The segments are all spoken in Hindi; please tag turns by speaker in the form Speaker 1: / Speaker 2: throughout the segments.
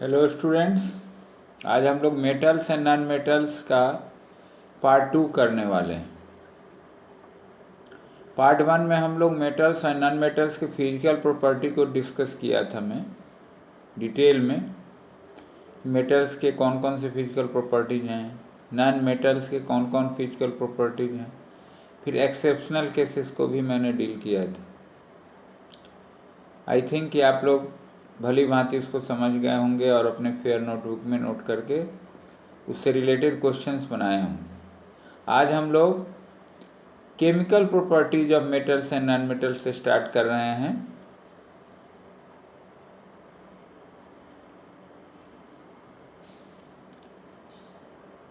Speaker 1: हेलो स्टूडेंट्स, आज हम लोग मेटल्स एंड नॉन मेटल्स का पार्ट 2 करने वाले हैं। पार्ट 1 में हम लोग मेटल्स एंड नॉन मेटल्स के फिजिकल प्रॉपर्टी को डिस्कस किया था मैं डिटेल में। मेटल्स के कौन कौन से फिजिकल प्रॉपर्टीज हैं, नॉन मेटल्स के कौन कौन फिजिकल प्रॉपर्टीज हैं, फिर एक्सेप्शनल केसेस को भी मैंने डील किया था। आई थिंक कि आप लोग भली भांति उसको समझ गए होंगे और अपने फेयर नोटबुक में नोट करके उससे रिलेटेड क्वेश्चंस बनाए होंगे। आज हम लोग chemical properties of metals and non metals से स्टार्ट कर रहे हैं।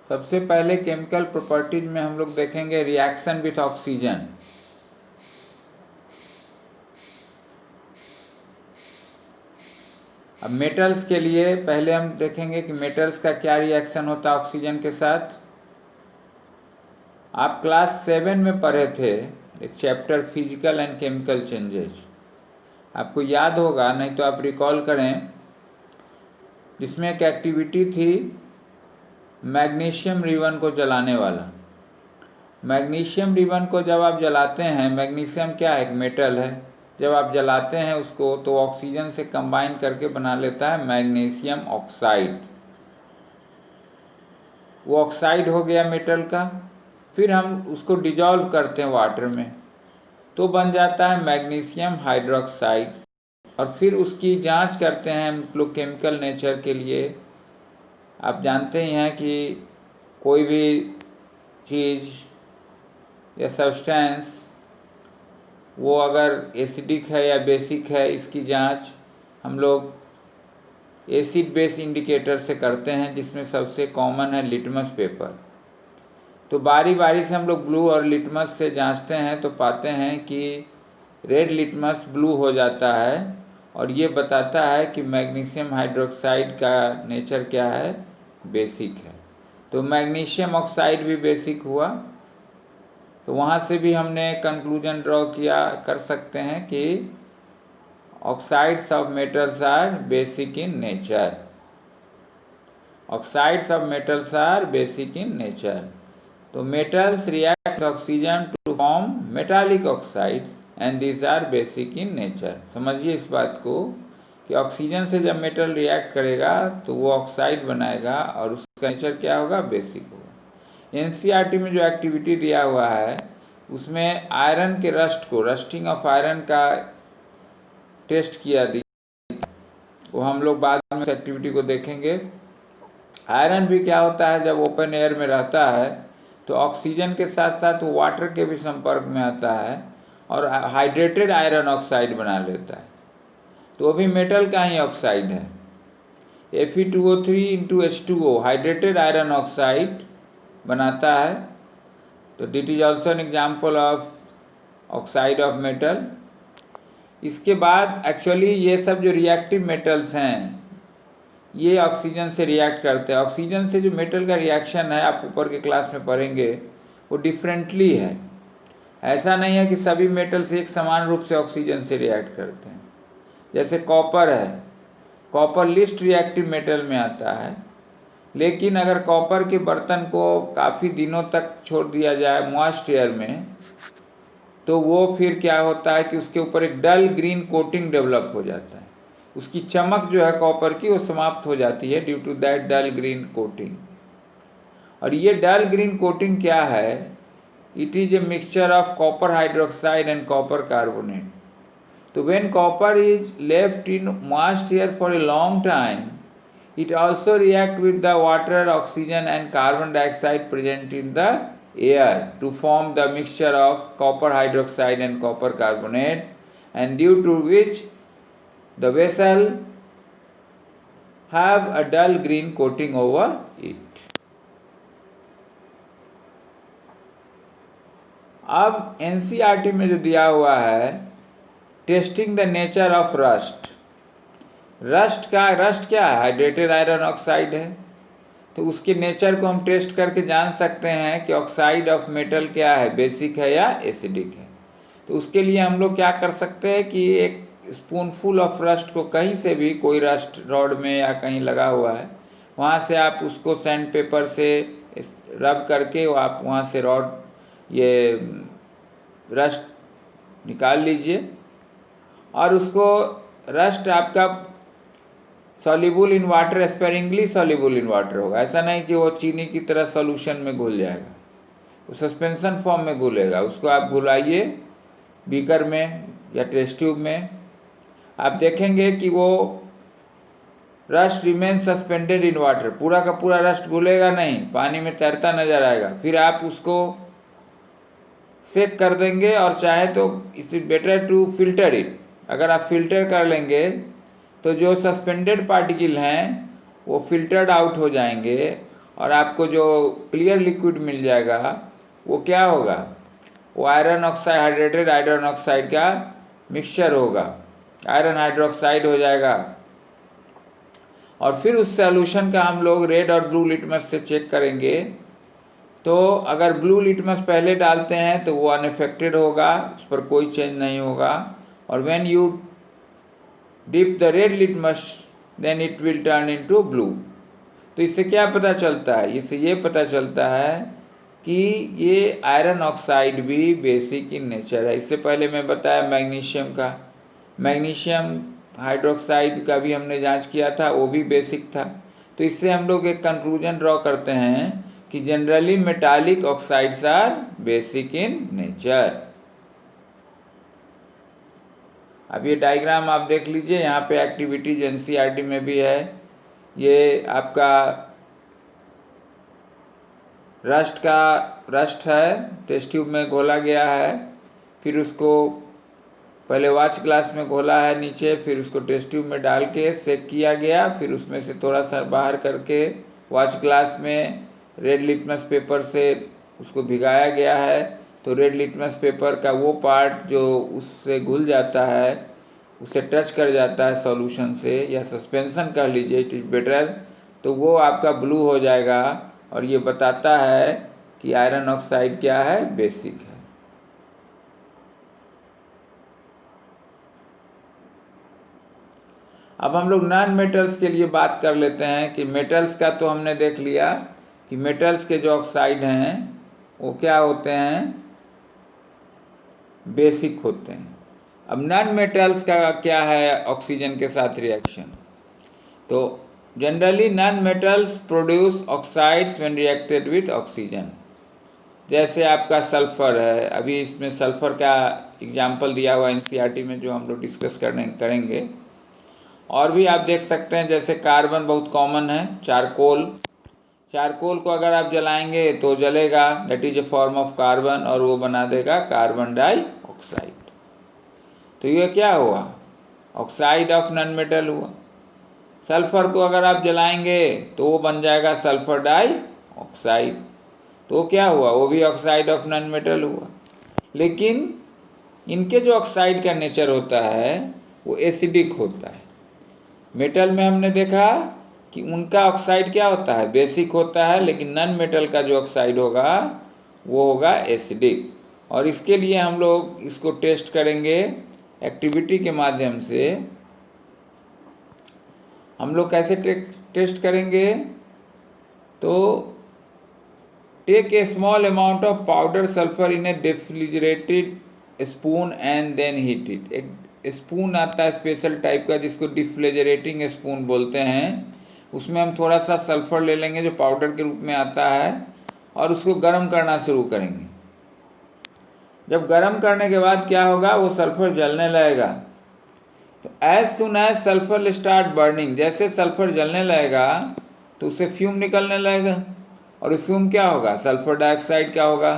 Speaker 1: सबसे पहले केमिकल प्रॉपर्टीज में हम लोग देखेंगे रिएक्शन विथ ऑक्सीजन। अब मेटल्स के लिए पहले हम देखेंगे कि मेटल्स का क्या रिएक्शन होता है ऑक्सीजन के साथ। आप क्लास 7 में पढ़े थे एक chapter physical and chemical changes, आपको याद होगा, नहीं तो आप रिकॉल करें, जिसमें एक एक्टिविटी थी मैग्नीशियम रिबन को जलाने वाला। मैग्नीशियम रिबन को जब आप जलाते हैं, मैग्नीशियम क्या है, एक मेटल है, जब आप जलाते हैं उसको तो ऑक्सीजन से कंबाइन करके बना लेता है मैग्नीशियम ऑक्साइड। वो ऑक्साइड हो गया मेटल का, फिर हम उसको डिजॉल्व करते हैं वाटर में तो बन जाता है मैग्नीशियम हाइड्रोक्साइड। और फिर उसकी जांच करते हैं हम लोग केमिकल नेचर के लिए। आप जानते ही हैं कि कोई भी चीज़ या सब्सटेंस वो अगर एसिडिक है या बेसिक है, इसकी जांच हम लोग एसिड बेस इंडिकेटर से करते हैं, जिसमें सबसे कॉमन है लिटमस पेपर। तो बारी बारी से हम लोग ब्लू और लिटमस से जांचते हैं तो पाते हैं कि रेड लिटमस ब्लू हो जाता है और ये बताता है कि मैग्नीशियम हाइड्रोक्साइड का नेचर क्या है, बेसिक है। तो मैग्नीशियम ऑक्साइड भी बेसिक हुआ, तो वहाँ से भी हमने कंक्लूजन ड्रॉ किया कर सकते हैं कि oxides of metals are basic in nature. Oxides of metals are basic in nature. तो metals react oxygen to form metallic oxide and these are basic in nature. समझिए इस बात को कि ऑक्सीजन से जब मेटल रिएक्ट करेगा तो वो ऑक्साइड बनाएगा और उसका नेचर क्या होगा, बेसिक होगा। एनसीईआरटी में जो एक्टिविटी दिया हुआ है उसमें आयरन के रस्ट को, रस्टिंग ऑफ आयरन का टेस्ट किया दिया, वो हम लोग बाद में एक्टिविटी को देखेंगे। आयरन भी क्या होता है, जब ओपन एयर में रहता है तो ऑक्सीजन के साथ साथ वो वाटर के भी संपर्क में आता है और हाइड्रेटेड आयरन ऑक्साइड बना लेता है, तो वो भी मेटल का ही ऑक्साइड है। Fe2O3 into H2O hydrated iron oxide बनाता है, तो that is also an example of oxide of metal. इसके बाद एक्चुअली ये सब जो रिएक्टिव मेटल्स हैं ये ऑक्सीजन से रिएक्ट करते हैं। ऑक्सीजन से जो मेटल का रिएक्शन है, आप ऊपर के क्लास में पढ़ेंगे, वो डिफरेंटली है। ऐसा नहीं है कि सभी मेटल्स एक समान रूप से ऑक्सीजन से रिएक्ट करते हैं। जैसे कॉपर है, कॉपर लिस्ट रिएक्टिव मेटल में आता है, लेकिन अगर कॉपर के बर्तन को काफ़ी दिनों तक छोड़ दिया जाए मॉइस्ट एयर में तो वो फिर क्या होता है कि उसके ऊपर एक डल ग्रीन कोटिंग डेवलप हो जाता है। उसकी चमक जो है कॉपर की वो समाप्त हो जाती है due to that dull green coating. और ये डल ग्रीन कोटिंग क्या है, it is a mixture of copper hydroxide and copper carbonate. तो when copper is left in moist air for a long time, it also react with the water, oxygen and carbon dioxide present in the air to form the mixture of copper hydroxide and copper carbonate, and due to which the vessel have a dull green coating over it. अब एनसीईआरटी में जो दिया हुआ है testing the nature of rust. Rust क्या है, हाइड्रेटेड आयरन ऑक्साइड है, तो उसके नेचर को हम टेस्ट करके जान सकते हैं कि ऑक्साइड ऑफ मेटल क्या है, बेसिक है या एसिडिक है। तो उसके लिए हम लोग क्या कर सकते हैं कि एक स्पूनफुल ऑफ रस्ट को कहीं से भी, कोई रस्ट रॉड में या कहीं लगा हुआ है, वहाँ से आप उसको सैंड पेपर से रब करके आप वहाँ से रॉड ये रस्ट निकाल लीजिए। और उसको रस्ट आपका soluble in water, sparingly soluble in water होगा। ऐसा नहीं कि वो चीनी की तरह सॉल्यूशन में घुल जाएगा, वो सस्पेंशन फॉर्म में घुलेगा। उसको आप घुलाइए बीकर में या टेस्ट ट्यूब में, आप देखेंगे कि वो rust remain suspended in water, पूरा का पूरा रस्ट घुलेगा नहीं, पानी में तैरता नजर आएगा। फिर आप उसको सेक कर देंगे, और चाहे तो it's better to filter it. अगर आप फिल्टर कर लेंगे तो जो सस्पेंडेड पार्टिकल हैं वो फिल्टर्ड आउट हो जाएंगे, और आपको जो क्लियर लिक्विड मिल जाएगा वो क्या होगा, वो iron oxide, hydrated iron oxide का मिक्सचर होगा, आयरन हाइड्रोक्साइड हो जाएगा। और फिर उस सॉल्यूशन का हम लोग रेड और ब्लू लिटमस से चेक करेंगे। तो अगर ब्लू लिटमस पहले डालते हैं तो वो अनइफेक्टेड होगा, उस पर कोई चेंज नहीं होगा। और when you dip the red litmus then it will turn into blue. तो इससे क्या पता चलता है, इससे ये पता चलता है कि ये आयरन ऑक्साइड भी बेसिक इन नेचर है। इससे पहले मैं बताया मैग्नीशियम का, मैग्नीशियम हाइड्रोक्साइड का भी हमने जांच किया था, वो भी बेसिक था। तो इससे हम लोग एक कंक्लूजन ड्रॉ करते हैं कि generally metallic oxides are basic in nature. अब ये डायग्राम आप देख लीजिए, यहाँ पे एक्टिविटीज एनसीईआरटी में भी है। ये आपका रस्ट है, टेस्ट ट्यूब में घोला गया है, फिर उसको पहले वॉच ग्लास में घोला है नीचे, फिर उसको टेस्ट ट्यूब में डाल के सेक किया गया, फिर उसमें से थोड़ा सा बाहर करके वॉच ग्लास में रेड लिटमस पेपर से उसको भिगाया गया है। तो रेड लिटमस पेपर का वो पार्ट जो उससे घुल जाता है, उसे टच कर जाता है सॉल्यूशन से, या सस्पेंशन कर लीजिए, इट इज बेटर, तो वो आपका ब्लू हो जाएगा। और ये बताता है कि आयरन ऑक्साइड क्या है, बेसिक है। अब हम लोग नॉन मेटल्स के लिए बात कर लेते हैं कि मेटल्स का तो हमने देख लिया कि मेटल्स के जो ऑक्साइड हैं वो क्या होते हैं, बेसिक होते हैं। अब नॉन मेटल्स का क्या है ऑक्सीजन के साथ रिएक्शन। तो generally non metals produce oxides when reacted with oxygen. जैसे आपका सल्फर है, अभी इसमें सल्फर का एग्जाम्पल दिया हुआ एनसीईआरटी में जो हम लोग डिस्कस करेंगे। और भी आप देख सकते हैं, जैसे कार्बन बहुत कॉमन है, चारकोल को अगर आप जलाएंगे तो जलेगा, that is a form of carbon, और वो बना देगा कार्बन डाइऑक्साइड। तो ये क्या हुआ, ऑक्साइड ऑफ नॉन मेटल हुआ। सल्फर को अगर आप जलाएंगे तो वो बन जाएगा सल्फर डाइऑक्साइड, तो क्या हुआ, वो भी ऑक्साइड ऑफ नॉन मेटल हुआ। लेकिन इनके जो ऑक्साइड का नेचर होता है वो एसिडिक होता है। मेटल में हमने देखा कि उनका ऑक्साइड क्या होता है, बेसिक होता है, लेकिन नॉन मेटल का जो ऑक्साइड होगा वो होगा एसिडिक। और इसके लिए हम लोग इसको टेस्ट करेंगे एक्टिविटी के माध्यम से। हम लोग कैसे टेस्ट करेंगे, तो take a small amount of powder sulphur in a refrigerated spoon and then heat it. एक स्पून आता है स्पेशल टाइप का जिसको डिफ्लेजरेटिंग स्पून बोलते हैं, उसमें हम थोड़ा सा सल्फर ले लेंगे जो पाउडर के रूप में आता है, और उसको गर्म करना शुरू करेंगे। जब गर्म करने के बाद क्या होगा, वो सल्फर जलने लगेगा। तो as soon as sulphur start burning, जैसे सल्फर जलने लगेगा तो उससे फ्यूम निकलने लगेगा, और फ्यूम क्या होगा, सल्फर डाइऑक्साइड क्या होगा।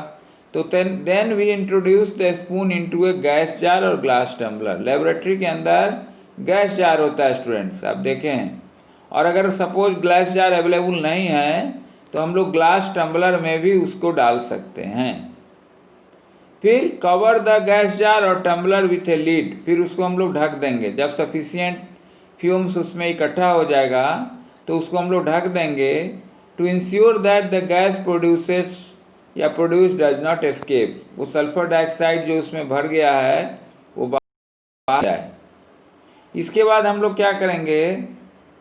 Speaker 1: तो then we introduce the spoon into a gas jar और ग्लास टम्बलर। लेबोरेटरी के अंदर गैस जार होता है स्टूडेंट्स, आप देखें, और अगर सपोज ग्लास जार अवेलेबल नहीं है तो हम लोग ग्लास टम्बलर में भी उसको डाल सकते हैं। फिर कवर द गैस जार और टम्बलर विथ ए लीड, फिर उसको हम लोग ढक देंगे। जब सफिशिएंट फ्यूम्स उसमें इकट्ठा हो जाएगा तो उसको हम लोग ढक देंगे, to ensure that the gas produce does not escape. वो सल्फर डाइऑक्साइड जो उसमें भर गया है वो बाहर जाए। इसके बाद हम लोग क्या करेंगे,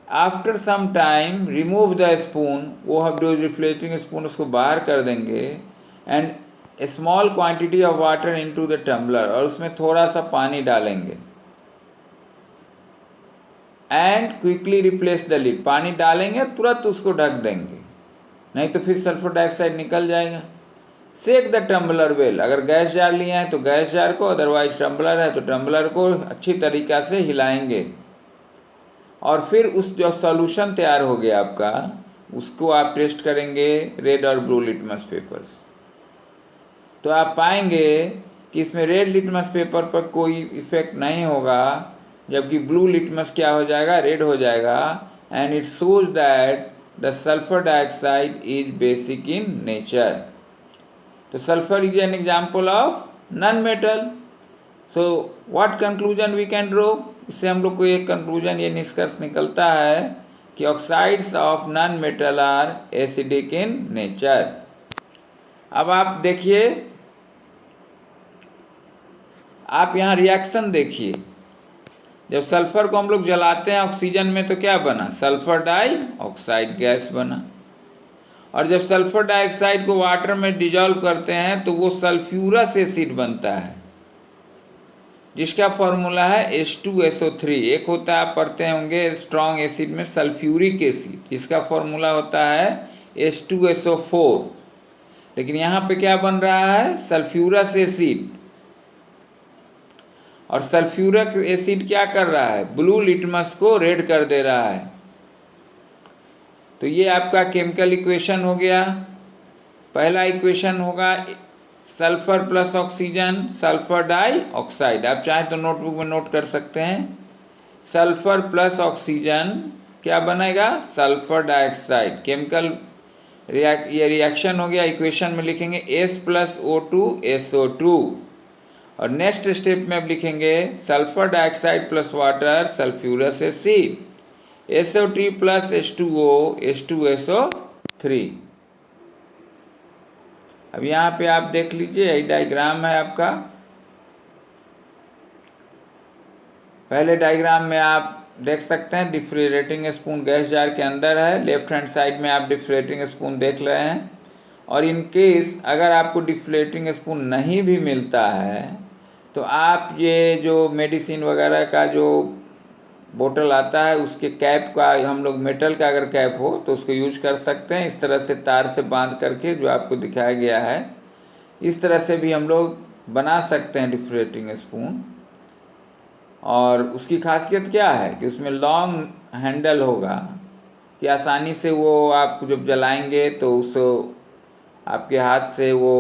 Speaker 1: after some time remove the spoon, वो हम जो रिफ्लेक्टिंग स्पून उसको बाहर कर देंगे, and a small quantity of water into the tumbler, और उसमें थोड़ा सा पानी डालेंगे, and quickly replace the lid, पानी डालेंगे तुरंत उसको ढक देंगे, नहीं तो फिर सल्फर डाइऑक्साइड निकल जाएगा। सेक द टम्बलर वेल, अगर गैस जार लिए हैं तो गैस जार को, अदरवाइज टम्बलर है तो टम्बलर को अच्छी तरीक़ा से हिलाएंगे, और फिर उस जो सॉल्यूशन तैयार हो गया आपका, उसको आप टेस्ट करेंगे रेड और ब्लू लिटमस पेपर। तो आप पाएंगे कि इसमें रेड लिटमस पेपर पर कोई इफेक्ट नहीं होगा, जबकि ब्लू लिटमस क्या हो जाएगा, रेड हो जाएगा, and it shows that the sulphur dioxide is basic in nature. तो sulphur is an example of non metal. So what conclusion we can draw, इससे हम लोग को एक कंक्लूजन, ये निष्कर्ष निकलता है कि oxides of non metal are acidic in nature. अब आप देखिए, आप यहाँ रिएक्शन देखिए, जब सल्फर को हम लोग जलाते हैं ऑक्सीजन में तो क्या बना, सल्फर डाइऑक्साइड गैस बना, और जब सल्फर डाइऑक्साइड को वाटर में डिजॉल्व करते हैं तो वो सल्फ्यूरस एसिड बनता है, जिसका फॉर्मूला है H2SO3। एक होता है, आप पढ़ते होंगे स्ट्रॉन्ग एसिड में सल्फ्यूरिक एसिड, जिसका फॉर्मूला होता है H2SO4, लेकिन यहाँ पे क्या बन रहा है, सल्फ्यूरस एसिड। और सल्फ्यूरिक एसिड क्या कर रहा है, ब्लू लिटमस को रेड कर दे रहा है। तो ये आपका केमिकल इक्वेशन हो गया। पहला इक्वेशन होगा sulphur plus oxygen, sulphur dioxide, आप चाहें तो नोटबुक में नोट कर सकते हैं। सल्फर प्लस ऑक्सीजन क्या बनेगा, सल्फर डाइऑक्साइड। केमिकल ये रिएक्शन हो गया, इक्वेशन में लिखेंगे H + O2 SO2, और नेक्स्ट स्टेप में अब लिखेंगे sulphur dioxide plus water sulphurous acid, SO3 + H2O H2SO3। अब यहाँ पे आप देख लीजिए, यही डायग्राम है आपका। पहले डायग्राम में आप देख सकते हैं डिफ्रेटिंग स्पून गैस जार के अंदर है, लेफ्ट हैंड साइड में आप डिफ्लेटिंग स्पून देख रहे हैं। और इन केस अगर आपको डिफ्लेटिंग स्पून नहीं भी मिलता है तो आप ये जो मेडिसिन वगैरह का जो बोतल आता है उसके कैप का, हम लोग मेटल का अगर कैप हो तो उसको यूज कर सकते हैं, इस तरह से तार से बांध करके जो आपको दिखाया गया है, इस तरह से भी हम लोग बना सकते हैं डिफ्लेटिंग स्पून। और उसकी खासियत क्या है कि उसमें लॉन्ग हैंडल होगा कि आसानी से वो आप जब जलाएंगे तो उस आपके हाथ से वो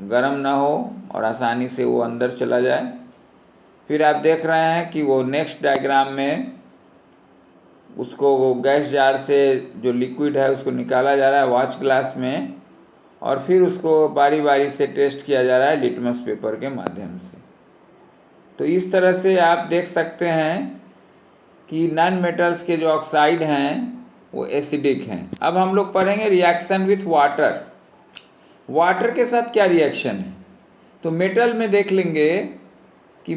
Speaker 1: गर्म ना हो और आसानी से वो अंदर चला जाए। फिर आप देख रहे हैं कि वो नेक्स्ट डायग्राम में उसको वो गैस जार से जो लिक्विड है उसको निकाला जा रहा है वॉच ग्लास में, और फिर उसको बारी बारी से टेस्ट किया जा रहा है लिटमस पेपर के माध्यम से। तो इस तरह से आप देख सकते हैं कि नॉन मेटल्स के जो ऑक्साइड हैं वो एसिडिक हैं। अब हम लोग पढ़ेंगे रिएक्शन विथ वाटर। वाटर के साथ क्या रिएक्शन है, तो मेटल में देख लेंगे कि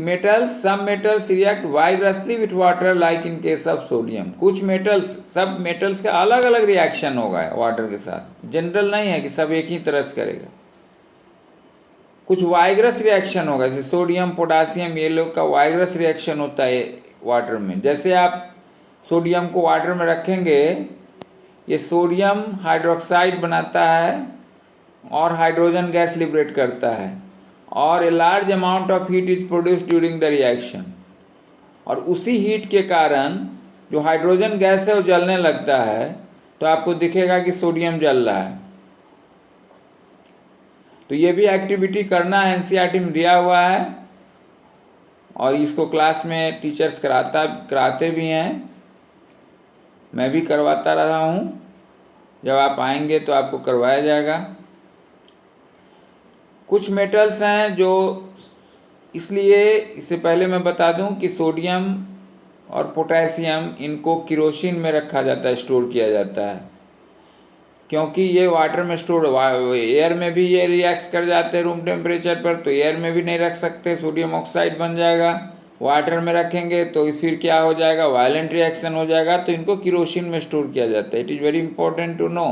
Speaker 1: some metals react vigorously with water like in case of sodium. कुछ मेटल्स, सब मेटल्स का अलग अलग रिएक्शन होगा वाटर के साथ, जनरल नहीं है कि सब एक ही तरह से करेगा। कुछ वाइग्रस रिएक्शन होगा, जैसे सोडियम पोटासियम, ये लोग का वाइग्रस रिएक्शन होता है वाटर में। जैसे आप सोडियम को वाटर में रखेंगे, ये सोडियम हाइड्रोक्साइड बनाता है और हाइड्रोजन गैस लिबरेट करता है, और a large amount of heat is produce during the reaction. और उसी हीट के कारण जो हाइड्रोजन गैस है वो जलने लगता है, तो आपको दिखेगा कि सोडियम जल रहा है। तो ये भी एक्टिविटी करना है, एनसीईआरटी में दिया हुआ है, और इसको क्लास में टीचर्स कराते भी हैं, मैं भी करवाता रहा हूँ। जब आप आएंगे तो आपको करवाया जाएगा। कुछ मेटल्स हैं जो, इसलिए इससे पहले मैं बता दूं कि सोडियम और पोटेशियम, इनको केरोसिन में रखा जाता है, स्टोर किया जाता है, क्योंकि ये वाटर में स्टोर, एयर में भी ये रिएक्ट कर जाते हैं रूम टेम्परेचर पर, तो एयर में भी नहीं रख सकते, सोडियम ऑक्साइड बन जाएगा। वाटर में रखेंगे तो फिर क्या हो जाएगा, वायलेंट रिएक्शन हो जाएगा, तो इनको केरोसिन में स्टोर किया जाता है। It is very important to know.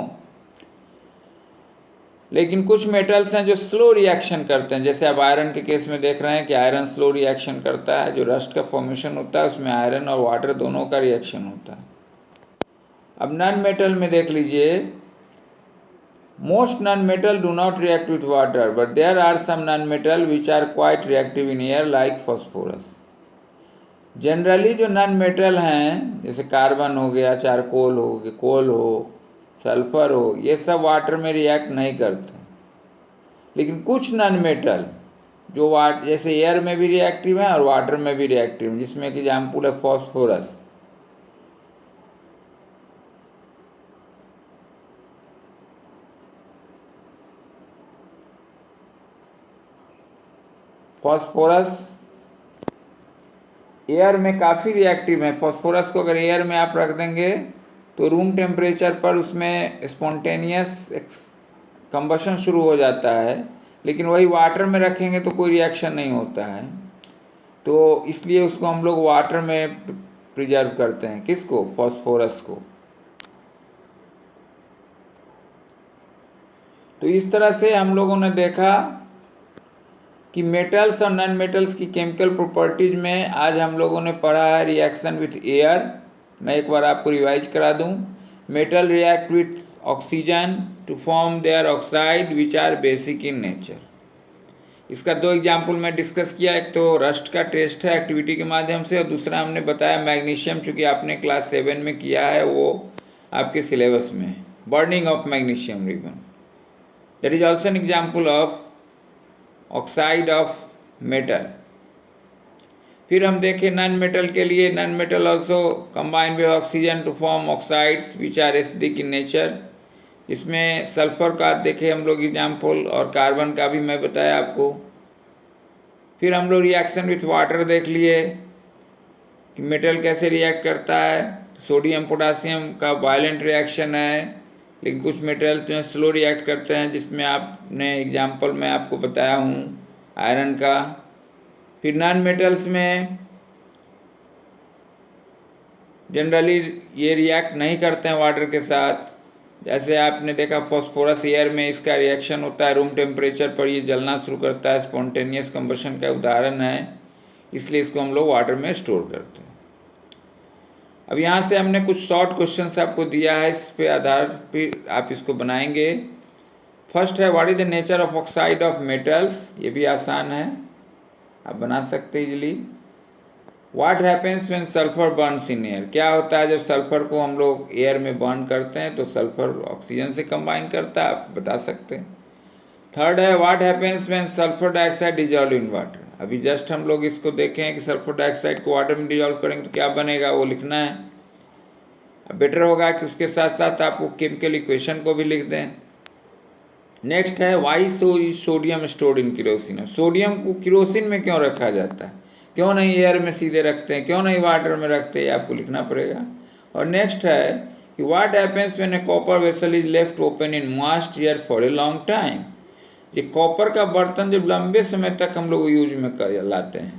Speaker 1: लेकिन कुछ मेटल्स हैं जो स्लो रिएक्शन करते हैं, जैसे आप आयरन के केस में देख रहे हैं कि आयरन स्लो रिएक्शन करता है। जो रस्ट का फॉर्मेशन होता है उसमें आयरन और वाटर दोनों का रिएक्शन होता है। अब नॉन मेटल में देख लीजिए, most non metal do not react with water, but there are some non metal which are quite reactive in air like phosphorus. Generally जो नॉन मेटल हैं, जैसे कार्बन हो गया, चारकोल हो गया, कोल हो, सल्फर हो, ये सब वाटर में रिएक्ट नहीं करते। लेकिन कुछ नॉन मेटल जो जैसे एयर में भी रिएक्टिव हैं और वाटर में भी रिएक्टिव हैं, जिसमें कि एग्जाम्पल है फॉस्फोरस। फॉस्फोरस एयर में काफ़ी रिएक्टिव है। फॉस्फोरस को अगर एयर में आप रख देंगे तो रूम टेम्परेचर पर उसमें स्पॉन्टेनियस कंबशन शुरू हो जाता है, लेकिन वही वाटर में रखेंगे तो कोई रिएक्शन नहीं होता है। तो इसलिए उसको हम लोग वाटर में प्रिजर्व करते हैं। किसको? फॉस्फोरस को। तो इस तरह से हम लोगों ने देखा कि मेटल्स और नॉन मेटल्स की केमिकल प्रॉपर्टीज में आज हम लोगों ने पढ़ा है रिएक्शन विथ एयर। मैं एक बार आपको रिवाइज करा दूं। Metal react with oxygen to form their oxide which are basic in nature. इसका दो एग्जाम्पल मैं डिस्कस किया। एक तो रस्ट का टेस्ट है एक्टिविटी के माध्यम से, और दूसरा हमने बताया मैग्नीशियम, चूँकि आपने क्लास 7 में किया है, वो आपके सिलेबस में burning of magnesium ribbon. That is also an example of oxide of metal. फिर हम देखें नॉन मेटल के लिए, non metal also combine with oxygen to form oxides which are acidic in nature. इसमें सल्फर का देखे हम लोग एग्जाम्पल, और कार्बन का भी मैं बताया आपको। फिर हम लोग रिएक्शन विथ वाटर देख लिए कि मेटल कैसे रिएक्ट करता है। सोडियम पोटासियम का वायलेंट रिएक्शन है, लेकिन कुछ मेटल्स जो स्लो रिएक्ट करते हैं, जिसमें आपने एग्जाम्पल मैं आपको बताया हूँ आयरन का। फिर नॉन मेटल्स में जनरली ये रिएक्ट नहीं करते हैं वाटर के साथ। जैसे आपने देखा फॉस्फोरस एयर में इसका रिएक्शन होता है, रूम टेम्परेचर पर ये जलना शुरू करता है, स्पॉन्टेनियस कंबशन का उदाहरण है, इसलिए इसको हम लोग वाटर में स्टोर करते हैं। अब यहाँ से हमने कुछ शॉर्ट क्वेश्चंस आपको दिया है, इस पे आधार पर आप इसको बनाएंगे। फर्स्ट है what is the nature of oxide of metals. ये भी आसान है, आप बना सकते easily. What happens when sulphur Burns in air. क्या होता है जब सल्फर को हम लोग एयर में बर्न करते हैं, तो सल्फर ऑक्सीजन से कंबाइन करता है, आप बता सकते हैं। थर्ड है what happens when sulphur dioxide dissolve in water. अभी जस्ट हम लोग इसको देखें कि सल्फर डाइऑक्साइड को वाटर में डिजॉल्व करेंगे तो क्या बनेगा, वो लिखना है। अब बेटर होगा कि उसके साथ साथ आप वो केमिकल इक्वेशन को भी लिख दें। नेक्स्ट है why sodium stored in kerosene. Sodium को केरोसिन में क्यों रखा जाता है, क्यों नहीं एयर में सीधे रखते हैं, क्यों नहीं वाटर में रखते हैं, आपको लिखना पड़ेगा। और नेक्स्ट है कि what happens when A copper vessel is left open in moist air for a long time. ये कॉपर का बर्तन जब लंबे समय तक हम लोग यूज में लाते हैं,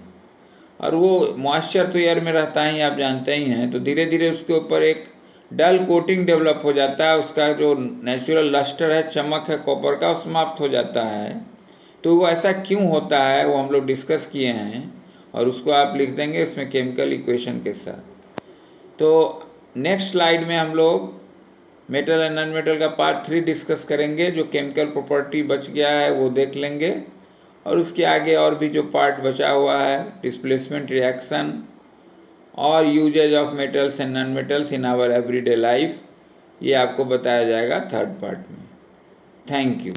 Speaker 1: और वो मॉइस्चर तो एयर में रहता ही, आप जानते ही हैं, तो धीरे धीरे उसके ऊपर एक डल कोटिंग डेवलप हो जाता है। उसका जो नेचुरल लस्टर है, चमक है कॉपर का, वो समाप्त हो जाता है। तो वो ऐसा क्यों होता है वो हम लोग डिस्कस किए हैं, और उसको आप लिख देंगे उसमें केमिकल इक्वेशन के साथ। तो नेक्स्ट स्लाइड में हम लोग मेटल एंड नॉन मेटल का पार्ट 3 डिस्कस करेंगे। जो केमिकल प्रॉपर्टी बच गया है वो देख लेंगे, और उसके आगे और भी जो पार्ट बचा हुआ है, डिस्प्लेसमेंट रिएक्शन और usages of metals and non metals in our everyday life, ये आपको बताया जाएगा थर्ड पार्ट में। Thank you.